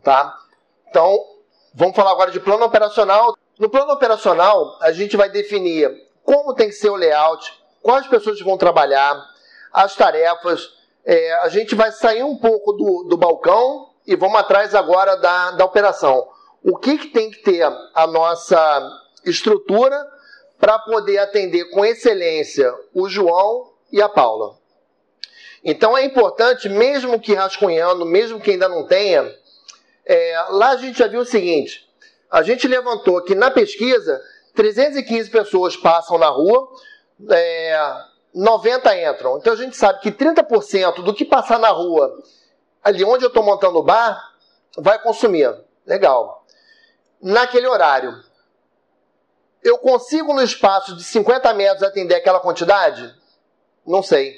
tá? Então, vamos falar agora de plano operacional. No plano operacional, a gente vai definir como tem que ser o layout, quais pessoas vão trabalhar, as tarefas. A gente vai sair um pouco do balcão e vamos atrás agora da operação. O que tem que ter a nossa estrutura para poder atender com excelência o João e a Paula. Então é importante, mesmo que rascunhando, mesmo que ainda não tenha, lá a gente já viu o seguinte, a gente levantou que na pesquisa 315 pessoas passam na rua, 90 entram. Então a gente sabe que 30% do que passar na rua, ali onde eu estou montando o bar, vai consumir. Legal. Naquele horário, eu consigo no espaço de 50 metros atender aquela quantidade? Não sei.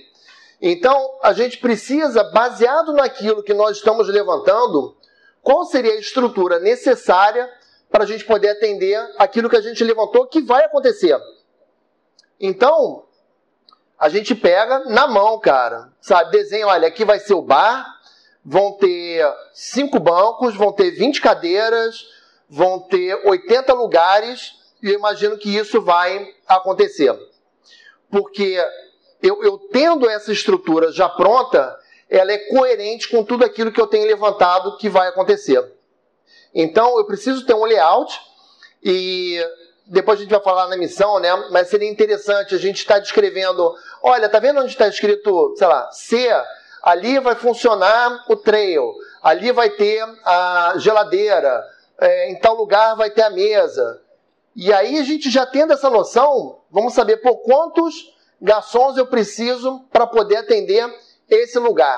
Então, a gente precisa, baseado naquilo que nós estamos levantando, qual seria a estrutura necessária para a gente poder atender aquilo que a gente levantou que vai acontecer. Então, a gente pega na mão, cara. Sabe, desenha, olha, aqui vai ser o bar, vão ter 5 bancos, vão ter 20 cadeiras, vão ter 80 lugares, e eu imagino que isso vai acontecer. Porque eu tendo essa estrutura já pronta, ela é coerente com tudo aquilo que eu tenho levantado que vai acontecer. Então, eu preciso ter um layout, e depois a gente vai falar na missão, né? Mas seria interessante a gente estar descrevendo, olha, tá vendo onde está escrito, sei lá, C? Ali vai funcionar o trail, ali vai ter a geladeira, em tal lugar vai ter a mesa. E aí a gente já tendo essa noção, vamos saber por quantos garçons eu preciso para poder atender esse lugar.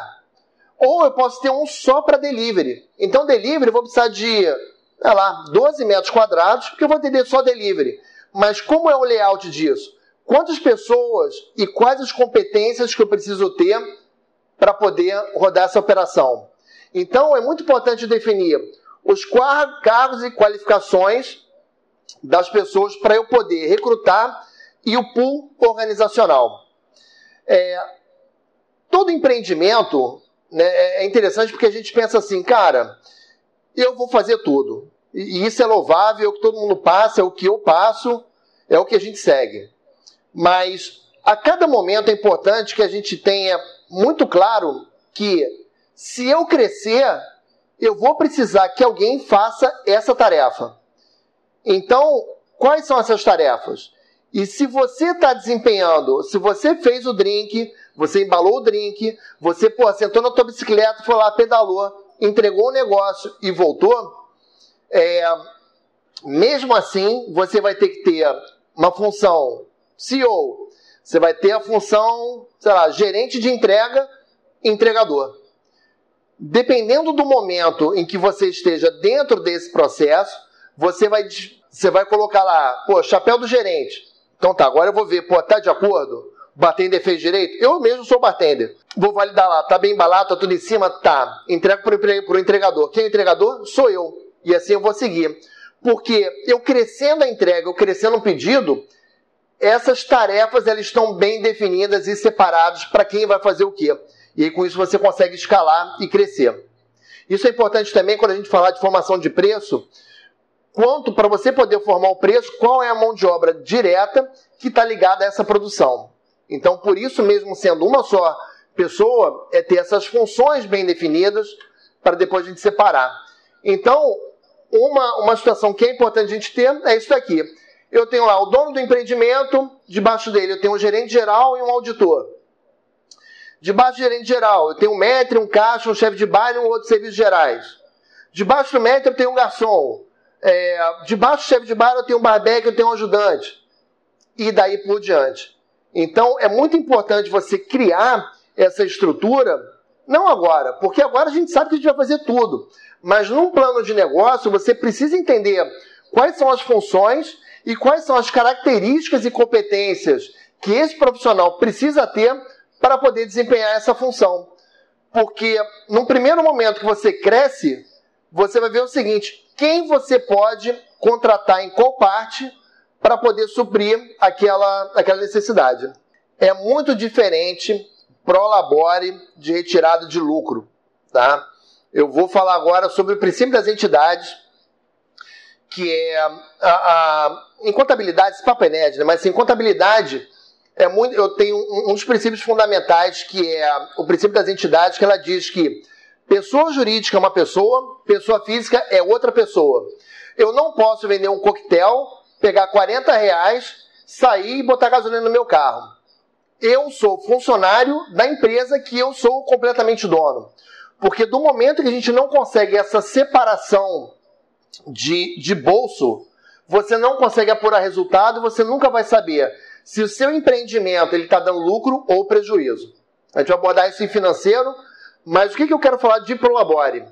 Ou eu posso ter um só para delivery. Então delivery eu vou precisar de, sei lá, 12 metros quadrados, porque eu vou atender só delivery. Mas como é o layout disso? Quantas pessoas e quais as competências que eu preciso ter para poder rodar essa operação? Então é muito importante definir os cargos e qualificações das pessoas para eu poder recrutar e o pool organizacional. Todo empreendimento, né, é interessante porque a gente pensa assim, cara, eu vou fazer tudo. E isso é louvável, é o que todo mundo passa, é o que eu passo, é o que a gente segue. Mas a cada momento é importante que a gente tenha muito claro que se eu crescer, eu vou precisar que alguém faça essa tarefa. Então, quais são essas tarefas? E se você está desempenhando, se você fez o drink, você embalou o drink, você sentou na tua bicicleta, foi lá, pedalou, entregou o negócio e voltou, mesmo assim, você vai ter que ter uma função CEO, você vai ter a função, sei lá, gerente de entrega, entregador. Dependendo do momento em que você esteja dentro desse processo, você vai colocar lá, chapéu do gerente. Então tá, agora eu vou ver, tá de acordo? O bartender fez direito? Eu mesmo sou bartender. Vou validar lá, tá bem embalado, tá tudo em cima? Tá. Entrego pro entregador. Quem é o entregador? Sou eu. E assim eu vou seguir. Porque eu crescendo a entrega, eu crescendo um pedido, essas tarefas elas estão bem definidas e separadas para quem vai fazer o quê. E aí com isso você consegue escalar e crescer. Isso é importante também quando a gente falar de formação de preço, quanto para você poder formar o preço, qual é a mão de obra direta que está ligada a essa produção. Então, por isso mesmo, sendo uma só pessoa, é ter essas funções bem definidas para depois a gente separar. Então, uma situação que é importante a gente ter é isso daqui. Eu tenho lá o dono do empreendimento, debaixo dele eu tenho um gerente geral e um auditor. Debaixo do gerente geral eu tenho um maître, um caixa, um chefe de bar e um outro de serviços gerais. Debaixo do maître eu tenho um garçom. Debaixo do chefe de bar eu tenho um barbeque, eu tenho um ajudante. E daí por diante. Então é muito importante você criar essa estrutura, não agora, porque agora a gente sabe que a gente vai fazer tudo. Mas num plano de negócio você precisa entender quais são as funções e quais são as características e competências que esse profissional precisa ter para poder desempenhar essa função. Porque num primeiro momento que você cresce, você vai ver o seguinte, quem você pode contratar em qual parte para poder suprir aquela necessidade. É muito diferente prolabore de retirada de lucro. Tá? Eu vou falar agora sobre o princípio das entidades, que é em contabilidade, esse papo é nerd, né? Mas em contabilidade, eu tenho um dos princípios fundamentais, que é o princípio das entidades, que ela diz que pessoa jurídica é uma pessoa física é outra pessoa. Eu não posso vender um coquetel, pegar R$40, sair e botar gasolina no meu carro. Eu sou funcionário da empresa que eu sou completamente dono. Porque do momento que a gente não consegue essa separação de bolso, você não consegue apurar resultado, você nunca vai saber se o seu empreendimento está dando lucro ou prejuízo. A gente vai abordar isso em financeiro, mas o que eu quero falar de Prolabore?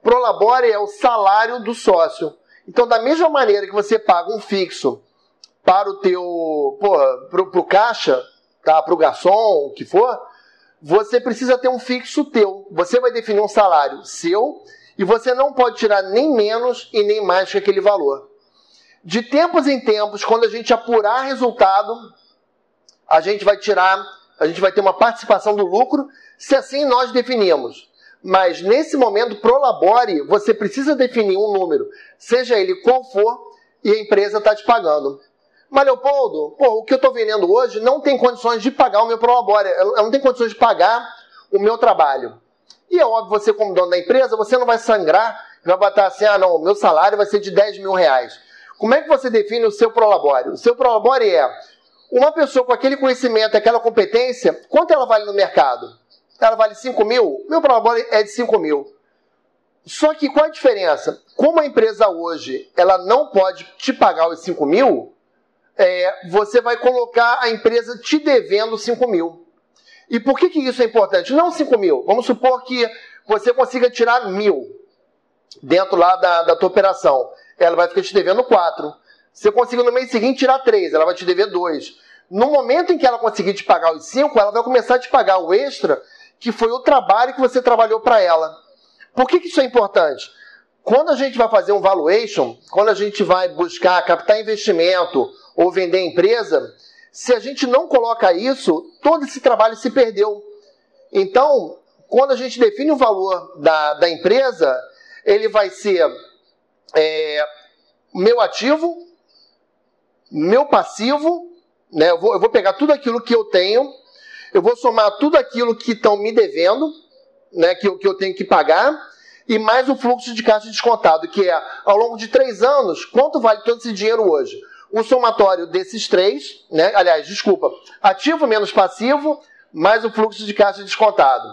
Prolabore é o salário do sócio. Então, da mesma maneira que você paga um fixo para o teu, pro caixa, tá, para o garçom, o que for, você precisa ter um fixo teu. Você vai definir um salário seu e você não pode tirar nem menos e nem mais que aquele valor. De tempos em tempos, quando a gente apurar resultado, a gente vai ter uma participação do lucro, se assim nós definimos. Mas nesse momento, Prolabore, você precisa definir um número, seja ele qual for, e a empresa está te pagando. Mas, Leopoldo, o que eu estou vendendo hoje não tem condições de pagar o meu Prolabore, ela não tem condições de pagar o meu trabalho. E é óbvio, você como dono da empresa, você não vai sangrar, vai botar assim, não, o meu salário vai ser de R$10 mil. Como é que você define o seu Prolabore? O seu Prolabore é uma pessoa com aquele conhecimento, aquela competência, quanto ela vale no mercado? Ela vale 5 mil? Meu Prolabore é de 5 mil. Só que qual a diferença? Como a empresa hoje ela não pode te pagar os 5 mil, você vai colocar a empresa te devendo 5 mil. E por que isso é importante? Não 5 mil. Vamos supor que você consiga tirar 1.000 dentro lá da tua operação. Ela vai ficar te devendo 4. Se você conseguir no mês seguinte tirar 3, ela vai te dever 2. No momento em que ela conseguir te pagar os 5, ela vai começar a te pagar o extra, que foi o trabalho que você trabalhou para ela. Por que isso é importante? Quando a gente vai fazer um valuation, quando a gente vai buscar captar investimento ou vender empresa, se a gente não coloca isso, todo esse trabalho se perdeu. Então, quando a gente define o valor da empresa, ele vai ser meu ativo, meu passivo, né? Eu vou pegar tudo aquilo que eu tenho, eu vou somar tudo aquilo que estão me devendo, né, que eu tenho que pagar, e mais o fluxo de caixa descontado, que é, ao longo de 3 anos, quanto vale todo esse dinheiro hoje? O somatório desses 3, né, ativo menos passivo, mais o fluxo de caixa descontado.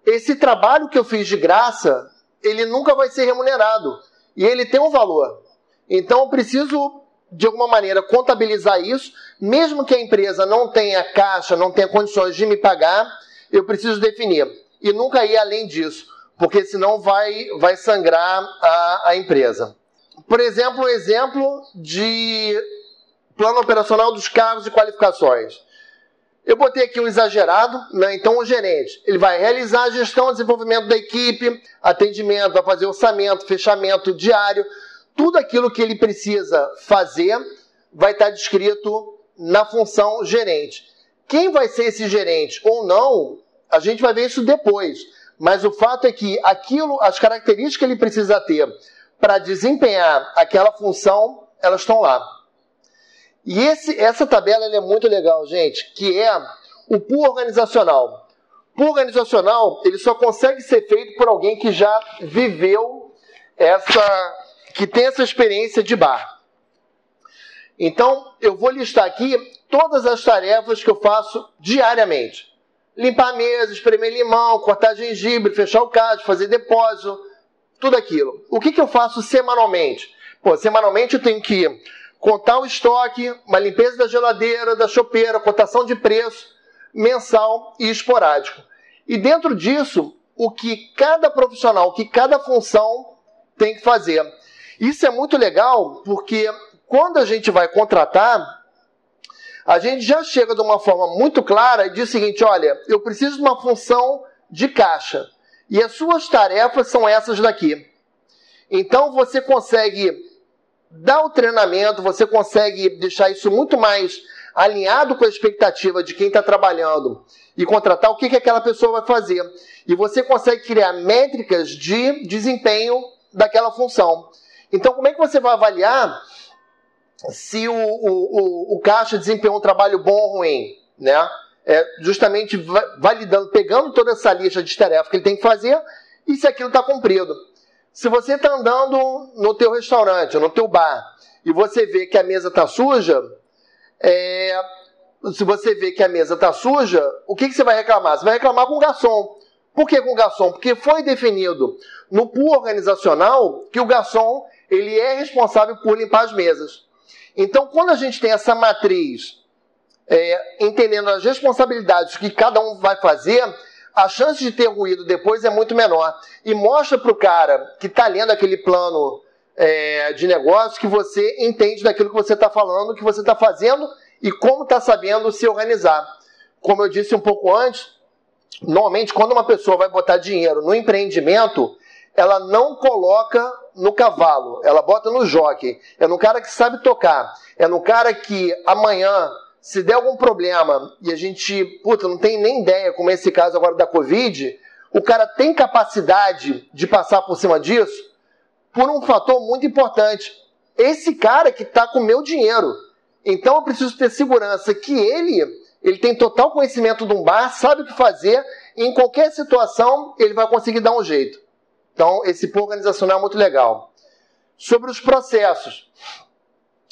Esse trabalho que eu fiz de graça, ele nunca vai ser remunerado, e ele tem um valor. Então, eu preciso, de alguma maneira, contabilizar isso, mesmo que a empresa não tenha caixa, não tenha condições de me pagar, eu preciso definir. E nunca ir além disso, porque senão vai sangrar a empresa. Por exemplo, um exemplo de plano operacional dos cargos e qualificações. Eu botei aqui um exagerado, né? Então o gerente ele vai realizar a gestão e desenvolvimento da equipe, atendimento, vai fazer orçamento, fechamento diário, tudo aquilo que ele precisa fazer vai estar descrito na função gerente. Quem vai ser esse gerente ou não, a gente vai ver isso depois. Mas o fato é que as características que ele precisa ter para desempenhar aquela função, elas estão lá. E essa tabela é muito legal, gente, que é o pool organizacional. O pool organizacional, ele só consegue ser feito por alguém que já viveu que tem essa experiência de bar. Então, eu vou listar aqui todas as tarefas que eu faço diariamente. Limpar a mesa, espremer limão, cortar gengibre, fechar o caixa, fazer depósito, tudo aquilo. O que eu faço semanalmente? Semanalmente eu tenho que contar o estoque, uma limpeza da geladeira, da chopeira, cotação de preço, mensal e esporádico. E dentro disso, o que cada profissional, o que cada função tem que fazer. Isso é muito legal porque quando a gente vai contratar, a gente já chega de uma forma muito clara e diz o seguinte, olha, eu preciso de uma função de caixa e as suas tarefas são essas daqui. Então você consegue dar o treinamento, você consegue deixar isso muito mais alinhado com a expectativa de quem está trabalhando e contratar, o que aquela pessoa vai fazer. E você consegue criar métricas de desempenho daquela função. Então, como é que você vai avaliar se o caixa desempenhou um trabalho bom ou ruim, né? Justamente validando, pegando toda essa lista de tarefas que ele tem que fazer e se aquilo está cumprido. Se você está andando no teu restaurante, no teu bar, e você vê que a mesa está suja, o que você vai reclamar? Você vai reclamar com o garçom. Por que com o garçom? Porque foi definido no pool organizacional que o garçom ele é responsável por limpar as mesas. Então, quando a gente tem essa matriz, entendendo as responsabilidades que cada um vai fazer, a chance de ter ruído depois é muito menor. E mostra para o cara que está lendo aquele plano de negócio que você entende daquilo que você está falando, que você está fazendo e como está sabendo se organizar. Como eu disse um pouco antes, normalmente quando uma pessoa vai botar dinheiro no empreendimento, ela não coloca no cavalo, ela bota no jockey. É no cara que sabe tocar. É no cara que amanhã, se der algum problema e a gente, não tem nem ideia, como é esse caso agora da Covid, o cara tem capacidade de passar por cima disso por um fator muito importante. Esse cara que está com o meu dinheiro. Então eu preciso ter segurança que ele tem total conhecimento de um bar, sabe o que fazer, e em qualquer situação ele vai conseguir dar um jeito. Então, esse pool organizacional é muito legal. Sobre os processos.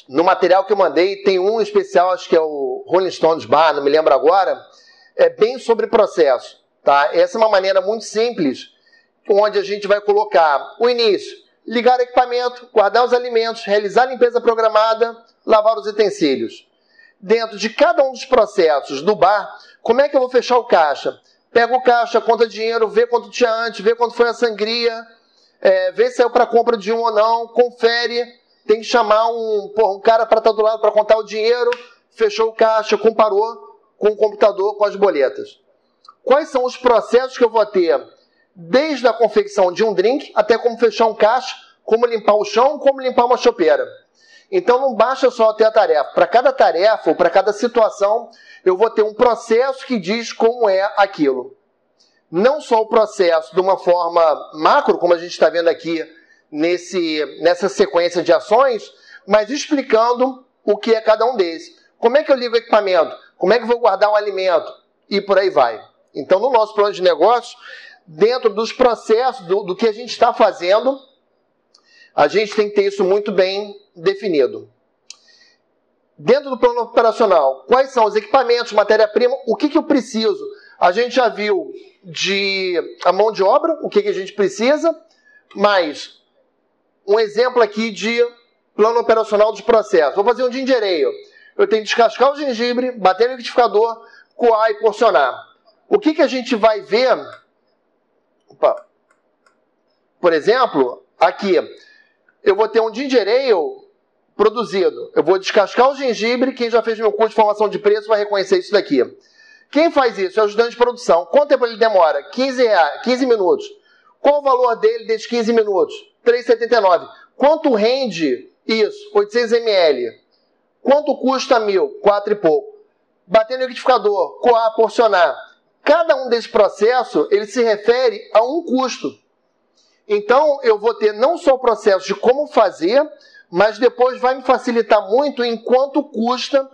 No material que eu mandei, tem um especial, acho que é o Rolling Stones Bar, não me lembro agora, é bem sobre processo. Tá? Essa é uma maneira muito simples, onde a gente vai colocar o início, ligar o equipamento, guardar os alimentos, realizar a limpeza programada, lavar os utensílios. Dentro de cada um dos processos do bar, como é que eu vou fechar o caixa? Pega o caixa, conta dinheiro, vê quanto tinha antes, vê quanto foi a sangria, vê se saiu para compra de um ou não, confere, tem que chamar um cara para estar do lado para contar o dinheiro, fechou o caixa, comparou com o computador, com as boletas. Quais são os processos que eu vou ter? Desde a confecção de um drink, até como fechar um caixa, como limpar o chão, como limpar uma chopeira. Então não basta só ter a tarefa. Para cada tarefa ou para cada situação, eu vou ter um processo que diz como é aquilo. Não só o processo de uma forma macro, como a gente está vendo aqui nessa sequência de ações, mas explicando o que é cada um desses. Como é que eu ligo o equipamento? Como é que eu vou guardar um alimento? E por aí vai. Então, no nosso plano de negócio, dentro dos processos, do que a gente está fazendo, a gente tem que ter isso muito bem definido. Dentro do plano operacional, quais são os equipamentos, matéria-prima, o que eu preciso? A gente já viu a mão de obra, o que a gente precisa, mas um exemplo aqui de plano operacional dos processos. Vou fazer um ginger ale. Eu tenho que descascar o gengibre, bater no liquidificador, coar e porcionar. O que a gente vai ver? Opa. Por exemplo, aqui, eu vou ter um ginger ale produzido. Eu vou descascar o gengibre. Quem já fez meu curso de formação de preço vai reconhecer isso daqui. Quem faz isso? É o ajudante de produção. Quanto tempo ele demora? 15 minutos. Qual o valor dele desses 15 minutos? R$ 3,79. Quanto rende isso? 800 ml. Quanto custa 1.000? 4 e pouco. Bater no liquidificador, coar, porcionar. Cada um desses processos, ele se refere a um custo. Então, eu vou ter não só o processo de como fazer, mas depois vai me facilitar muito em quanto custa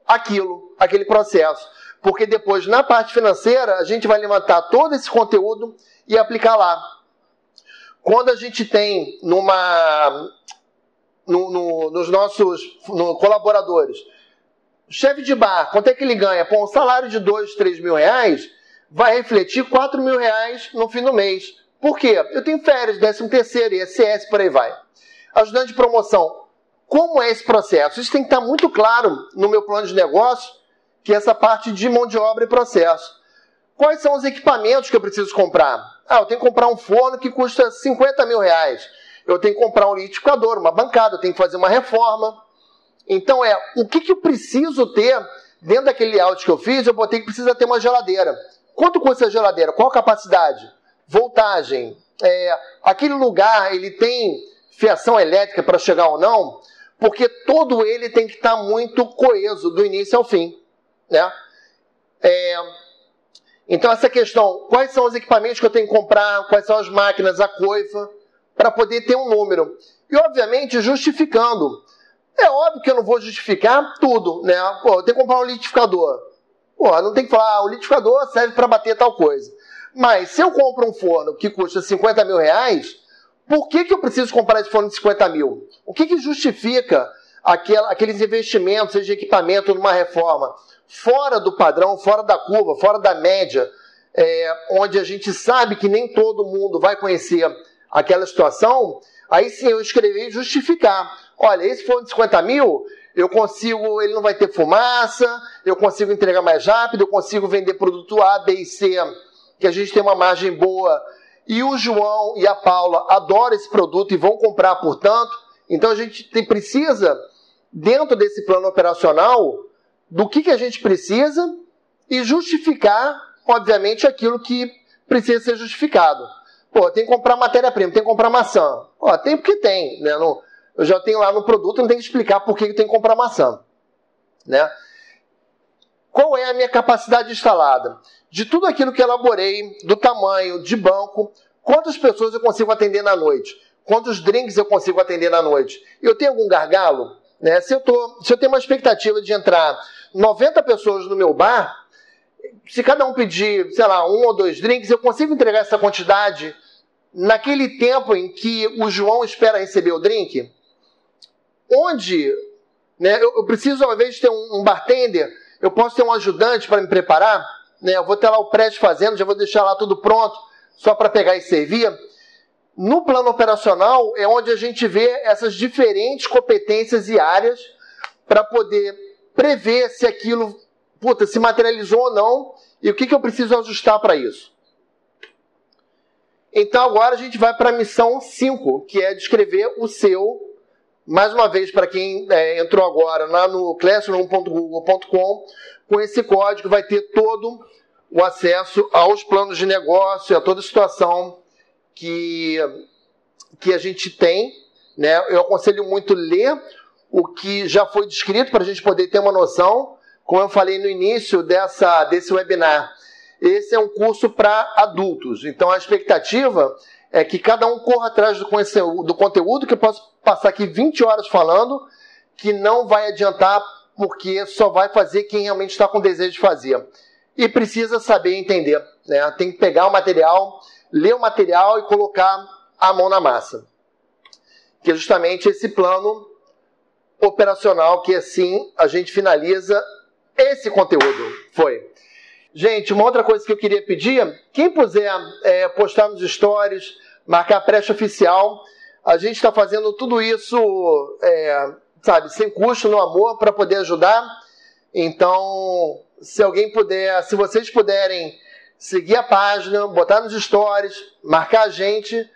aquele processo. Porque depois, na parte financeira, a gente vai levantar todo esse conteúdo e aplicar lá. Quando a gente tem nos nossos colaboradores, chefe de bar, quanto é que ele ganha? Um salário de 2, 3 mil reais vai refletir 4 mil reais no fim do mês. Por quê? Eu tenho férias, 13º, ISS, por aí vai. Ajudante de promoção, como é esse processo? Isso tem que estar muito claro no meu plano de negócio, que é essa parte de mão de obra e processo. Quais são os equipamentos que eu preciso comprar? Eu tenho que comprar um forno que custa 50 mil reais. Eu tenho que comprar um liquidificador, uma bancada, eu tenho que fazer uma reforma. Então o que eu preciso ter dentro daquele layout que eu fiz? Eu botei que precisa ter uma geladeira. Quanto custa a geladeira? Qual a capacidade? Voltagem. Aquele lugar, ele tem fiação elétrica para chegar ou não? porque todo ele tem que estar muito coeso, do início ao fim, né? Então essa questão, quais são os equipamentos que eu tenho que comprar, quais são as máquinas, a coifa, para poder ter um número. E, obviamente, justificando. É óbvio que eu não vou justificar tudo, né? Pô, eu tenho que comprar um liquidificador. Pô, não tem que falar, o liquidificador serve para bater tal coisa. Mas se eu compro um forno que custa 50 mil reais, por que eu preciso comprar esse forno de 50 mil? O que justifica aqueles investimentos, seja equipamento numa reforma, fora do padrão, fora da curva, fora da média, onde a gente sabe que nem todo mundo vai conhecer aquela situação, aí sim eu escrevi justificar. Olha, esse forno de 50 mil, eu consigo, ele não vai ter fumaça, eu consigo entregar mais rápido, eu consigo vender produto A, B e C, que a gente tem uma margem boa, e o João e a Paula adoram esse produto e vão comprar, portanto. Então a gente precisa, dentro desse plano operacional, do que a gente precisa e justificar, obviamente, aquilo que precisa ser justificado. Pô, tem que comprar matéria-prima, tem que comprar maçã. Ó, tem porque tem, né? Eu já tenho lá no produto, não tem que explicar por que tem que comprar maçã, né? Qual é a minha capacidade instalada? De tudo aquilo que elaborei, do tamanho, de banco, quantas pessoas eu consigo atender na noite? Quantos drinks eu consigo atender na noite? Eu tenho algum gargalo? Né? Se eu tenho uma expectativa de entrar 90 pessoas no meu bar, se cada um pedir, sei lá, 1 ou 2 drinks, eu consigo entregar essa quantidade naquele tempo em que o João espera receber o drink? Onde, né, eu preciso, ao invés de ter um bartender, eu posso ter um ajudante para me preparar? Né, eu vou ter lá o prédio fazendo, já vou deixar lá tudo pronto, só para pegar e servir. No plano operacional é onde a gente vê essas diferentes competências e áreas para poder prever se aquilo se materializou ou não e o que eu preciso ajustar para isso. Então agora a gente vai para a missão 5, que é descrever o seu, mais uma vez para quem entrou agora lá no classroom.google.com, com esse código vai ter todo o acesso aos planos de negócio, a toda a situação que a gente tem, né? Eu aconselho muito ler o que já foi descrito para a gente poder ter uma noção, como eu falei no início desse webinar. Esse é um curso para adultos, então a expectativa é que cada um corra atrás do conteúdo, que eu posso passar aqui 20 horas falando, que não vai adiantar, porque só vai fazer quem realmente está com desejo de fazer. E precisa saber entender, né? Tem que pegar o material, ler o material e colocar a mão na massa. Que é justamente esse plano operacional, que assim a gente finaliza esse conteúdo. Foi. Gente, uma outra coisa que eu queria pedir, quem puder postar nos stories, marcar a preste oficial, a gente está fazendo tudo isso, sem custo, no amor, para poder ajudar. Então, se vocês puderem seguir a página, botar nos stories, marcar a gente,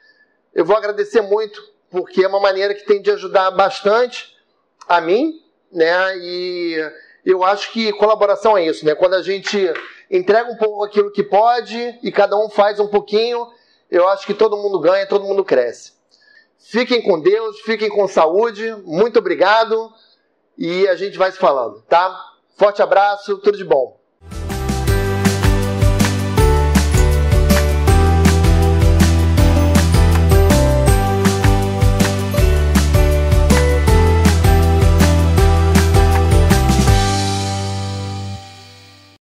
eu vou agradecer muito, porque é uma maneira que tem de ajudar bastante a mim, né? E eu acho que colaboração é isso, né? Quando a gente entrega um pouco aquilo que pode e cada um faz um pouquinho, eu acho que todo mundo ganha, todo mundo cresce. Fiquem com Deus, fiquem com saúde, muito obrigado e a gente vai se falando, tá? Forte abraço, tudo de bom.